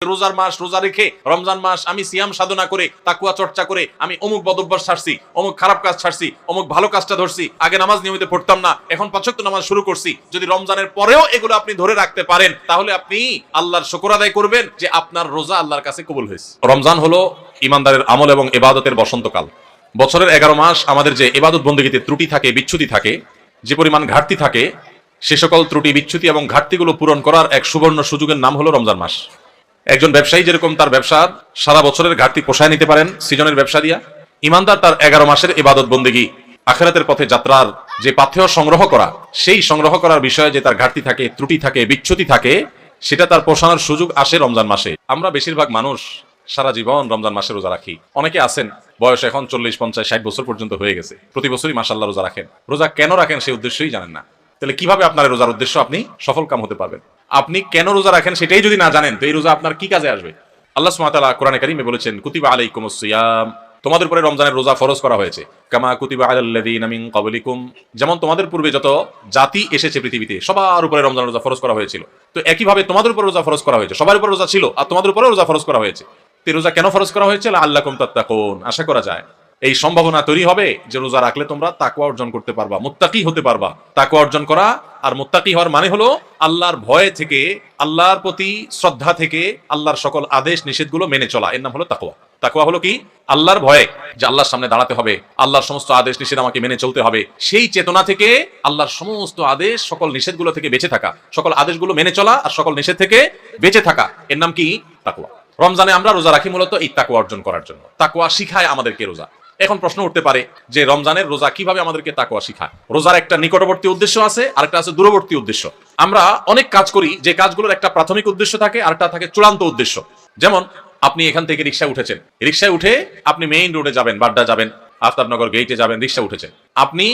রোজার মাস রোজা রেখে রমজান মাস আমি সিয়াম সাধনা করে তাকওয়া চর্চা করে আমি অমুক বদভ্যাস ছাড়ছি, অমুক খারাপ কাজ ছাড়ছি, অমুক ভালো কাজটা ধরছি, আগে নামাজ নিয়মিত পড়তাম না, এখন 5 ওয়াক্ত নামাজ শুরু করছি। যদি রমজানের পরেও এগুলো আপনি ধরে রাখতে পারেন, তাহলে আপনি আল্লাহর শুকর আদায় করবেন যে আপনার রোজা আল্লাহর কাছে কবুল হয়েছে। রমজান হলো ইমানদারের আমল এবং ইবাদতের বসন্তকাল। বছরের 11 মাস আমাদের যে ইবাদত বন্দেগীতে ত্রুটি থাকে, বিচ্যুতি থাকে, যে পরিমাণ ঘাটতি থাকে, সে সকল ত্রুটি বিচ্যুতি এবং ঘাটতিগুলো পূরণ করার এক সুবর্ণ সুযোগের নাম হলো রমজান মাস। একজন ব্যবসায়ী যেরকম তার ব্যবসার সারা বছরের ঘাটতি পোষায় নিতে পারেন সৃজনের ব্যবসা দিয়া, ইমানদার তার 11 মাসের ইবাদত বন্দেগী আখিরাতের পথে যাত্রার যে পাথেয় সংগ্রহ করা, সেই সংগ্রহ করার বিষয়ে যে তার ঘাটতি থাকে, ত্রুটি থাকে, বিচ্যুতি থাকে, সেটা তার পোষানোর সুযোগ আসে রমজান মাসে। আমরা বেশিরভাগ মানুষ সারা জীবন রমজান মাসে রোজা রাখি। অনেকে আছেন বয়স এখন 40, 50, 60 বছর পর্যন্ত হয়ে গেছে, প্রতি বছরই মাশাআল্লাহ রোজা রাখেন। রোজা কেন রাখেন সেই উদ্দেশ্যই জানেন না। তাহলে কিভাবে আপনার রোজার উদ্দেশ্য আপনি সফল কাম হতে পারবেন? আপনি কেন রোজা রাখেন সেটাই যদি না জানেন, তো এই রোজা আপনার কি কাজে আসবে? আল্লাহ সুবহানাহু ওয়া তাআলা কোরআনে কারীমে বলেছেন, কুতিবা আলাইকুমুস সিয়াম, তোমাদের উপরে রমজানের রোজা ফরজ করা হয়েছে। কামা কুতিবা আলাল্লাযীনা মিন ক্বাবলিকুম, যেমন তোমাদের পূর্বে যত জাতি এসেছে পৃথিবীতে সবার উপরে রমজানের রোজা ফরজ করা হয়েছিল, তো একইভাবে তোমাদের উপর রোজা ফরজ করা হয়েছে। সবার উপর রোজা ছিল আর তোমাদের উপরেও রোজা ফরজ করা হয়েছে। তো রোজা কেন ফরজ করা হয়েছে? লাআল্লাকুম তাত্তাকুন, আশা করা যায় এই সম্ভাবনা তৈরি হবে যে রোজা রাখলে তোমরা তাকওয়া অর্জন করতে পারবা, মুত্তাকি হতে পারবা। তাকওয়া অর্জন করা আর মুত্তাকি হওয়ার মানে হলো আল্লাহর ভয় থেকে, আল্লাহর প্রতি শ্রদ্ধা থেকে, আল্লাহর সকল আদেশ নিষেধগুলো মেনে চলা, এর নাম হলো তাকওয়া। তাকওয়া হলো কি? আল্লাহর ভয়ে, যে আল্লাহর সামনে দাঁড়াতে হবে, আল্লাহর সমস্ত আদেশ নিষেধ আমাকে মেনে চলতে হবে, সেই চেতনা থেকে আল্লাহর সমস্ত আদেশ সকল নিষেধগুলো থেকে বেঁচে থাকা, সকল আদেশগুলো মেনে চলা আর সকল নিষেধ থেকে বেঁচে থাকা, এর নাম কি? তাকওয়া। রমজানে আমরা রোজা রাখি মূলত এই তাকওয়া অর্জন করার জন্য। তাকওয়া শিখায় আমাদেরকে রোজা। এখন প্রশ্ন উঠতে পারে যে রমজানের রোজা কিভাবে আমাদেরকে তাকওয়া শিখায়? রোজার একটা নিকটবর্তী উদ্দেশ্য আছে, আরেকটা আছে দূরবর্তী উদ্দেশ্য। আমরা অনেক কাজ করি যে কাজগুলোর একটা প্রাথমিক উদ্দেশ্য থাকে, আরেকটা থাকে চূড়ান্ত উদ্দেশ্য। যেমন আপনি এখান থেকে রিক্সায় উঠেছেন, রিক্সায় উঠে আপনি মেইন রোডে যাবেন, বাড্ডা যাবেন, আফতাবনগর গেইটে যাবেন, রিক্সা উঠেছেন। আপনি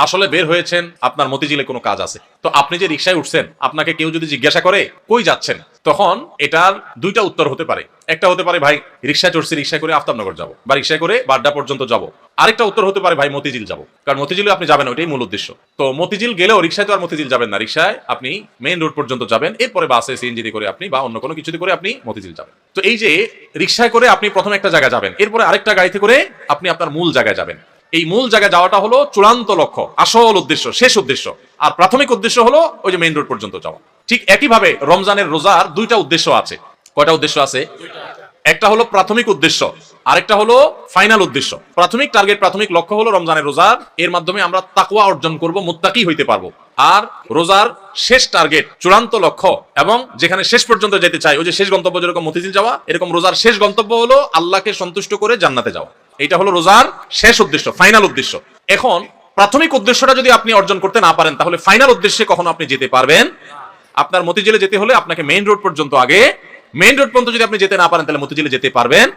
আসলে বের হয়েছেন, আপনার মতিঝিলে কোনো কাজ আছে। তো আপনি যে রিক্সায় উঠছেন, আপনাকে কেউ যদি জিজ্ঞাসা করে কই যাচ্ছেন, তখন এটার দুইটা উত্তর হতে পারে। একটা হতে পারে ভাই রিক্সায় চড়ছি, রিক্সায় করে আফতাবনগর যাব, বা রিক্সায় করে বাড্ডা পর্যন্ত যাব। আরেকটা উত্তর হতে পারে ভাই মতিঝিল যাব, কারণ মতিঝিলে আপনি যাবেন, ওইটাই মূল উদ্দেশ্য। তো মতিঝিল গেলেও রিক্সায় তো আর মতিঝিল যাবেন না, রিক্সায় আপনি মেইন রোড পর্যন্ত যাবেন, এরপরে বাসে সিএনজি করে আপনি বা অন্য কোনো কিছুতে করে আপনি মতিঝিল যাবেন। তো এই যে রিক্সায় করে আপনি প্রথমে একটা জায়গা যাবেন, এরপরে আরেকটা গাড়িতে করে আপনি আপনার মূল জায়গায় যাবেন। এই মূল জায়গায় যাওয়াটা হলো চূড়ান্ত লক্ষ্য, আসল উদ্দেশ্য, শেষ উদ্দেশ্য। আর প্রাথমিক উদ্দেশ্য হলো ওই যে মেইন রোড পর্যন্ত যাওয়া। ঠিক একইভাবে রমজানের রোজার দুইটা উদ্দেশ্য আছে। কয়টা উদ্দেশ্য আছে? একটা হলো প্রাথমিক উদ্দেশ্য, আরেকটা হলো ফাইনাল উদ্দেশ্য। প্রাথমিক টার্গেট, প্রাথমিক লক্ষ্য হলো রমজানের রোজার, এর মাধ্যমে আমরা তাকওয়া অর্জন করব, মুত্তাকি হইতে পারবো। আর রোজার শেষ টার্গেট, চূড়ান্ত লক্ষ্য এবং যেখানে শেষ পর্যন্ত যেতে চাই, ওই যে শেষ গন্তব্য যেরকম মতিঝিল যাওয়া, এরকম রোজার শেষ গন্তব্য হলো আল্লাহকে সন্তুষ্ট করে জান্নাতে যাওয়া। এটা হলো রোজার শেষ উদ্দেশ্য, ফাইনাল উদ্দেশ্য। এখন প্রাথমিক উদ্দেশ্যটা যদি আপনি অর্জন করতে না পারেন, তাহলে ফাইনাল উদ্দেশ্যে কখনো আপনি যেতে পারবেন? আপনার মতিঝিলে যেতে হলে আপনাকে মেইন রোড পর্যন্ত, আগে মেইন রোড পর্যন্ত যদি আপনি যেতে না পারেন, তাহলে মতিঝিলে যেতে পারবেন?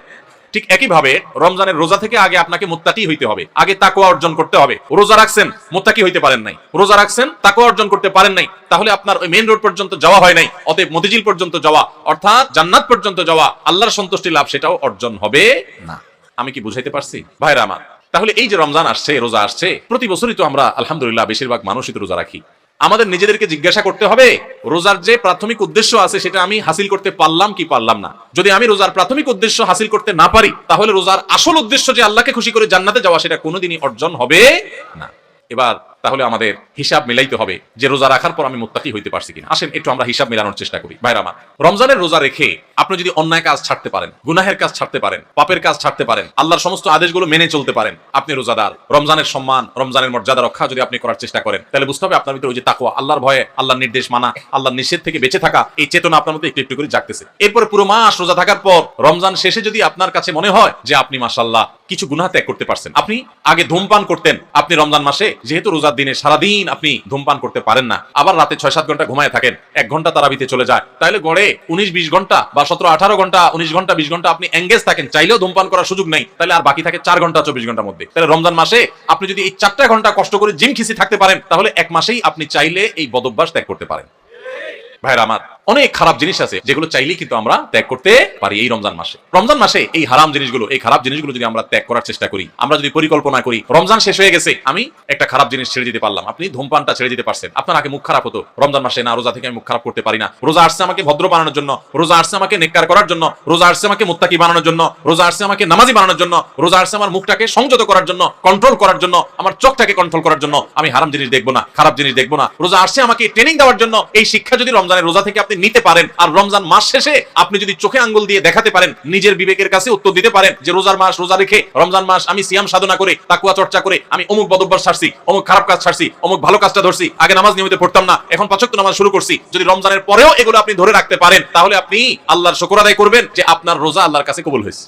ঠিক একইভাবে রমজানের রোজা থেকে আগে আপনাকে মুত্তাকি হইতে হবে, আগে তাকওয়া অর্জন করতে হবে। রোজা রাখছেন, মুত্তাকি হইতে পারেন নাই, রোজা রাখছেন, তাকওয়া অর্জন করতে পারেন নাই, তাহলে আপনার ওই মেইন রোড পর্যন্ত যাওয়া হয় নাই। অতএব মতিঝিল পর্যন্ত যাওয়া, অর্থাৎ জান্নাত পর্যন্ত যাওয়া, আল্লাহর সন্তুষ্টি লাভ, সেটাও অর্জন হবে না। আমি কি বুঝাইতে পারছি ভাইরা আমার? তাহলে এই যে রমজান আসছে, রোজা আসছে, প্রতি বছরই তো আমরা আলহামদুলিল্লাহ বেশিরভাগ মানুষই তো রোজা রাখি। আমাদের নিজেদেরকে জিজ্ঞাসা করতে হবে রোজার যে প্রাথমিক উদ্দেশ্য আছে সেটা আমি হাসিল করতে পারলাম কি পারলাম না। যদি আমি রোজার প্রাথমিক উদ্দেশ্য হাসিল করতে না পারি, তাহলে রোজার আসল উদ্দেশ্য যে আল্লাহকে খুশি করে জান্নাতে যাওয়া, সেটা কোনোদিনই অর্জন হবে না। এবার তাহলে আমাদের হিসাব মিলাইতে হবে যে রোজা রাখার পর আমি মুত্তাকি হইতে পারছি কিনা। আসেন একটু আমরা হিসাব মিলানোর চেষ্টা করি ভাইরা আমার। রমজানের রোজা রেখে আপনি যদি অন্যায় কাজ ছাড়তে পারেন, গুনাহের কাজ ছাড়তে পারেন, পাপের কাজ ছাড়তে পারেন, আল্লাহর সমস্ত আদেশগুলো মেনে চলতে পারেন, আপনি রোজাদার। রমজানের সম্মান, রমজানের মর্যাদা রক্ষা যদি আপনি করার চেষ্টা করেন, তাহলে বুঝতে হবে আপনার ভিতরে ওই যে তাকওয়া, আল্লাহর ভয়ে, আল্লাহর নির্দেশ মানা, আল্লাহর নিষেধ থেকে বেঁচে থাকা, এই চেতনা আপনার মধ্যে একটু একটু করে জাগতেছে। এরপরে পুরো মাস রোজা থাকার পর রমজান শেষে যদি আপনার কাছে মনে হয় যে আপনি মাশাআল্লাহ কিছু গুনাহ ত্যাগ করতে পারছেন, আপনি আগে ধূমপান করতেন, আপনি রমজান মাসে যেহেতু রোজার দিনে সারাদিন আপনি ধূমপান করতে পারেন না, আবার রাতে 6-7 ঘন্টা ঘুমায় থাকেন, 1 ঘন্টা তারাবিতে চলে যায়, তাহলে গড়ে 19-20 ঘন্টা বা 17-18 ঘন্টা, 19 ঘন্টা 20 ঘন্টা আপনি এঙ্গেজ থাকেন, চাইলেও ধূমপান করার সুযোগ নেই, তাহলে আর বাকি থাকে 4 ঘন্টা 24 ঘন্টার মধ্যে। তাহলে রমজান মাসে আপনি যদি এই 4টা ঘন্টা কষ্ট করে জিম খিসি থাকতে পারেন, তাহলে এক মাসেই আপনি চাইলে এই বদভ্যাস ত্যাগ করতে পারেন। ভাইরা আমার, অনেক খারাপ জিনিস আছে যেগুলো চাইলেই কিন্তু আমরা ত্যাগ করতে পারি এই রমজান মাসে। রমজান মাসে এই হারাম জিনিসগুলো, এই খারাপ জিনিসগুলো যদি আমরা ত্যাগ করার চেষ্টা করি, আমরা যদি পরিকল্পনা করি, রমজান শেষ হয়ে গেছে, আমি একটা খারাপ জিনিস ছেড়ে দিতে পারলাম। আপনি ধূমপানটা ছেড়ে দিতে পারছেন। আপনার আগে মুখ খারাপ হতো, রমজান মাসে না রোজা থেকে আমি মুখ খারাপ করতে পারি না। রোজা আসছে আমাকে ভদ্র বানানোর জন্য, রোজা আসছে আমাকে নেককার করার জন্য, রোজা আসছে আমাকে মুত্তাকি বানানোর জন্য, রোজা আসছে আমাকে নামাজি বানানোর জন্য, রোজা আসছে আমার মুখটাকে সংযত করার জন্য, কন্ট্রোল করার জন্য, আমার চোখটাকে কন্ট্রোল করার জন্য। আমি হারাম জিনিস দেখবো না, খারাপ জিনিস দেখবো না। রোজা আসছে আমাকে ট্রেনিং দেওয়ার জন্য। এই শিক্ষা যদি রমজানের রোজা থেকে আপনি নিতে পারেন, আর রমজান মাস শেষে আপনি যদি চোখে আঙ্গুল দিয়ে দেখাতে পারেন, নিজের বিবেকের কাছে উত্তর দিতে পারেন যে রোজার মাস রোজা রেখে রমজান মাস আমি সিয়াম সাধনা করে, তাকওয়া চর্চা করে আমি অমুক বদভ্যাস ছাড়ছি, অমুক খারাপ কাজ ছাড়ছি, অমুক ভালো কাজটা ধরছি, আগে নামাজ নিয়মিত পড়তাম না, এখন পাঁচ ওয়াক্ত নামাজ শুরু করছি। যদি রমজানের পরেও এগুলো আপনি ধরে রাখতে পারেন, তাহলে আপনি আল্লাহর শুকর আদায় করবেন যে আপনার রোজা আল্লাহর কাছে কবুল হয়েছে।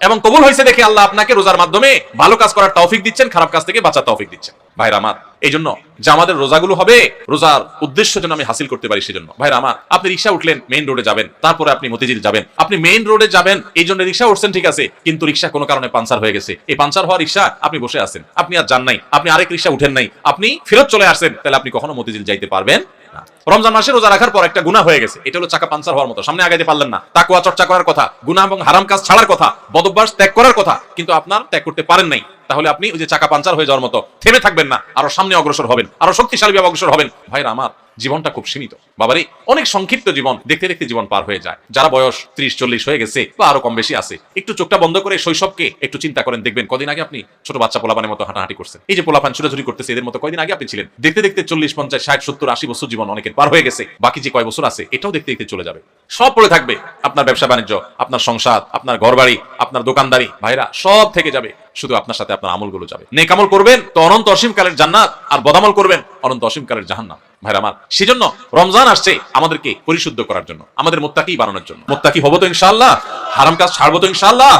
এবং কবুল হয়েছে দেখে আল্লাহ আপনাকে রোজার মাধ্যমে ভালো কাজ করার তৌফিক দিচ্ছেন, খারাপ কাজ থেকে বাঁচার তৌফিক দিচ্ছেন। ভাইরা আমার, এই জন্য যে আমাদের রোজাগুলো হবে, রোজার উদ্দেশ্য যেন আমি হাসিল করতে পারি সেজন্য। ভাইরা আমার, আপনি রিক্সা উঠলেন, মেইন রোডে যাবেন, তারপরে আপনি মতিঝিল যাবেন, আপনি মেইন রোডে যাবেন, এই জন্য রিক্সা উঠছেন, ঠিক আছে, কিন্তু রিক্সা কোনো কারণে পাঞ্চার হয়ে গেছে। এই পাঞ্চার হওয়া রিক্সা আপনি বসে আছেন, আপনি আর যান নাই, আপনি আরেক রিক্সা উঠেন নাই, আপনি ফেরত চলে আসছেন, তাহলে আপনি কখনো মতিঝিল যাইতে পারবেন না। রমজান মাসে রোজা রাখার পর একটা গুনাহ হয়ে গেছে, এটা হলো চাকা পাঞ্চার হওয়ার মতো, সামনে আগাইতে পারলেন না। তাকওয়া চর্চা করার কথা, গুনাহ এবং হারাম কাজ ছাড়ার কথা, বদভ্যাস ত্যাগ করার কথা, কিন্তু আপনার ত্যাগ করতে পারেন নাই। তাহলে আপনি ওই যে চাকা পাঞ্চার হয়ে যাওয়ার মতো থেমে থাকবেন না, আরো সামনে অগ্রসর হবেন, আরো শক্তিশালী ভাবে অগ্রসর হবেন। ভাইরা আমার, জীবনটা খুব সীমিত বাবারে, অনেক সংক্ষিপ্ত জীবন, দেখতে দেখতে জীবন পার হয়ে যায়। যারা বয়স 30-40 হয়ে গেছে বা আরো কম বেশি আছে, একটু চোখটা বন্ধ করে শৈশবকে একটু চিন্তা করেন, দেখবেন কদিন আগে আপনি ছোট বাচ্চা পোলাপানের মতো হাঁটাহাঁটি করছেন। এই যে পোলাপান ছুটাছুটি করতেছে, এদের মতো কয়দিন আগে আপনি ছিলেন। দেখতে দেখতে 40, 50, 60, 70, 80 বছর জীবন অনেকের পার হয়ে গেছে। বাকি যে কয় বছর আছে, এটাও দেখতে দেখতে চলে যাবে। সব পড়ে থাকবে, আপনার ব্যবসা বাণিজ্য, আপনার সংসার, আপনার ঘরবাড়ি, আপনার দোকানদারি, ভাইরা সব থেকে যাবে, শুধু আপনার সাথে আপনার আমলগুলো যাবে। নেক আমল করবেন তো অনন্ত অসীম কালের জান্নাত, আর বদামল করবেন অনন্ত অসীম কালের জাহান্নাম। ভাইরা আমার, সেজন্য রমজান আসছে আমাদেরকে পরিশুদ্ধ করার জন্য, আমাদের মুত্তাকি বানানোর জন্য। মুত্তাকি হবো তো ইনশাআল্লাহ, হারাম কাজ ছাড়বো তো ইনশাআল্লাহ।